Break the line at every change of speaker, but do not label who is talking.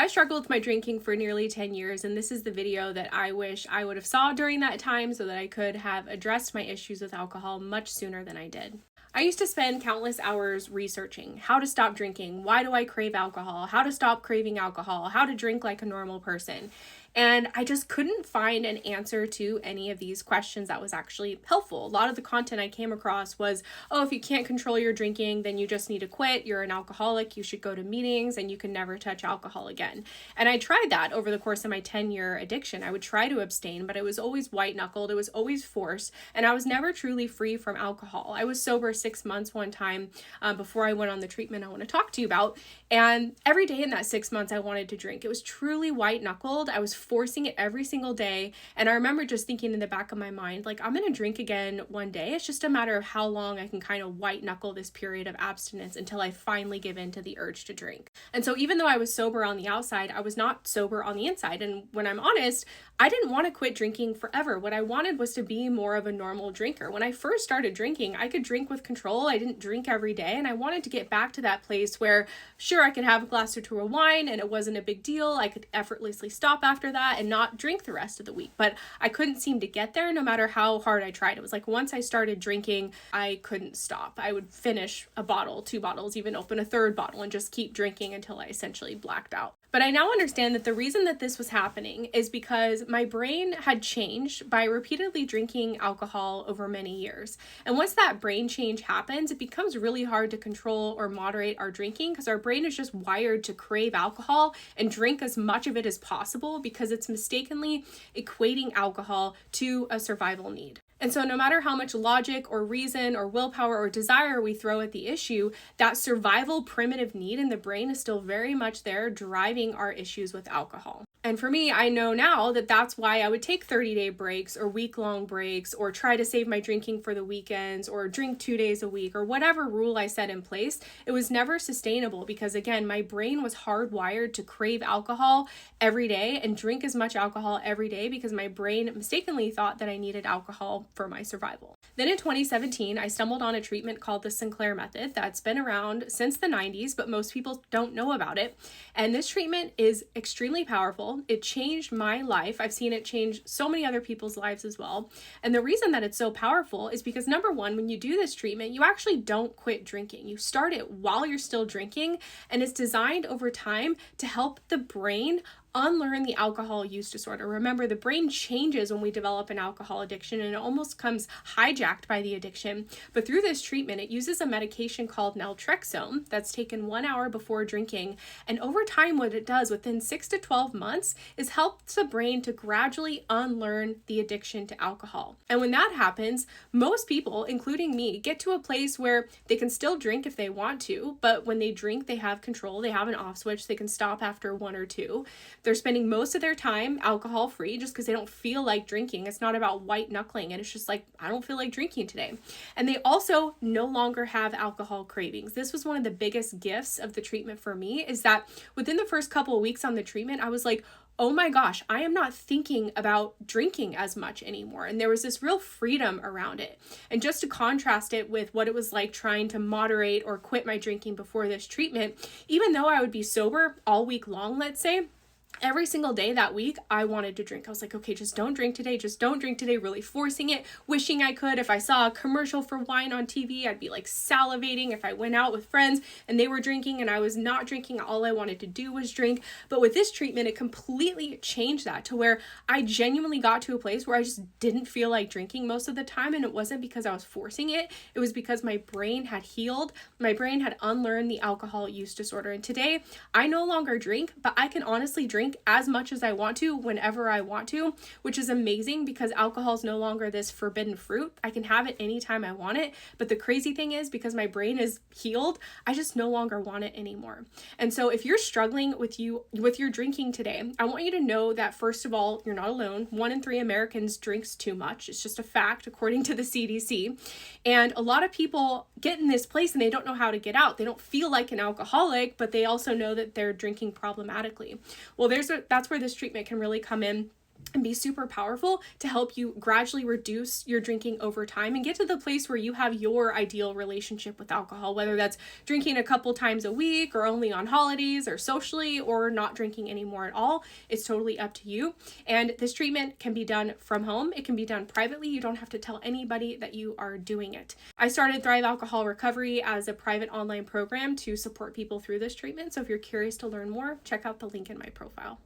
I struggled with my drinking for nearly 10 years, and this is the video that I wish I would have saw during that time so that I could have addressed my issues with alcohol much sooner than I did. I used to spend countless hours researching how to stop drinking, why do I crave alcohol, how to stop craving alcohol, how to drink like a normal person. And I just couldn't find an answer to any of these questions that was actually helpful. A lot of the content I came across was, oh, if you can't control your drinking, then you just need to quit. You're an alcoholic. You should go to meetings and you can never touch alcohol again. And I tried that over the course of my 10-year addiction. I would try to abstain, but it was always white-knuckled. It was always forced. And I was never truly free from alcohol. I was sober 6 months one time before I went on the treatment I want to talk to you about. And every day in that 6 months, I wanted to drink. It was truly white-knuckled. I was forcing it every single day. And I remember just thinking in the back of my mind, like, I'm going to drink again one day. It's just a matter of how long I can kind of white knuckle this period of abstinence until I finally give in to the urge to drink. And so even though I was sober on the outside, I was not sober on the inside. And when I'm honest, I didn't want to quit drinking forever. What I wanted was to be more of a normal drinker. When I first started drinking, I could drink with control. I didn't drink every day. And I wanted to get back to that place where, sure, I could have a glass or two of wine and it wasn't a big deal. I could effortlessly stop after that and not drink the rest of the week. But I couldn't seem to get there no matter how hard I tried. It was like once I started drinking, I couldn't stop. I would finish a bottle, 2 bottles, even open a 3rd bottle and just keep drinking until I essentially blacked out. But I now understand that the reason that this was happening is because my brain had changed by repeatedly drinking alcohol over many years. And once that brain change happens, it becomes really hard to control or moderate our drinking because our brain is just wired to crave alcohol and drink as much of it as possible because it's mistakenly equating alcohol to a survival need. And so no matter how much logic or reason or willpower or desire we throw at the issue, that survival primitive need in the brain is still very much there driving our issues with alcohol. And for me, I know now that that's why I would take 30-day breaks or week-long breaks or try to save my drinking for the weekends or drink 2 days a week or whatever rule I set in place. It was never sustainable because, again, my brain was hardwired to crave alcohol every day and drink as much alcohol every day because my brain mistakenly thought that I needed alcohol for my survival. Then in 2017, I stumbled on a treatment called the Sinclair Method that's been around since the 90s, but most people don't know about it. And this treatment is extremely powerful. It changed my life. I've seen it change so many other people's lives as well. And the reason that it's so powerful is because, number one, when you do this treatment, you actually don't quit drinking. You start it while you're still drinking, and it's designed over time to help the brain unlearn the alcohol use disorder. Remember, the brain changes when we develop an alcohol addiction and it almost comes hijacked by the addiction. But through this treatment, it uses a medication called naltrexone that's taken 1 hour before drinking. And over time, what it does within 6 to 12 months is helps the brain to gradually unlearn the addiction to alcohol. And when that happens, most people, including me, get to a place where they can still drink if they want to, but when they drink, they have control, they have an off switch, they can stop after 1 or 2. They're spending most of their time alcohol free just because they don't feel like drinking. It's not about white knuckling and it's just like, I don't feel like drinking today. And they also no longer have alcohol cravings. This was one of the biggest gifts of the treatment for me, is that within the first couple of weeks on the treatment, I was like, oh my gosh, I am not thinking about drinking as much anymore. And there was this real freedom around it. And just to contrast it with what it was like trying to moderate or quit my drinking before this treatment, even though I would be sober all week long, let's say, every single day that week, I wanted to drink. I was like, okay, just don't drink today. Just don't drink today. Really forcing it, wishing I could. If I saw a commercial for wine on TV, I'd be like salivating. If I went out with friends and they were drinking and I was not drinking, all I wanted to do was drink. But with this treatment, it completely changed that to where I genuinely got to a place where I just didn't feel like drinking most of the time. And it wasn't because I was forcing it. It was because my brain had healed. My brain had unlearned the alcohol use disorder. And today, I no longer drink, but I can honestly drink as much as I want to whenever I want to, which is amazing because alcohol is no longer this forbidden fruit. I can have it anytime I want it. But the crazy thing is, because my brain is healed, I just no longer want it anymore. And so if you're struggling with your drinking today, I want you to know that, first of all, you're not alone. 1 in 3 Americans drinks too much. It's just a fact according to the CDC. And a lot of people get in this place and they don't know how to get out. They don't feel like an alcoholic, but they also know that they're drinking problematically. Well, that's where this treatment can really come in and be super powerful to help you gradually reduce your drinking over time and get to the place where you have your ideal relationship with alcohol, whether that's drinking a couple times a week or only on holidays or socially or not drinking anymore at all. It's totally up to you. And this treatment can be done from home. It can be done privately. You don't have to tell anybody that you are doing it. I started Thrive Alcohol Recovery as a private online program to support people through this treatment. So if you're curious to learn more, check out the link in my profile.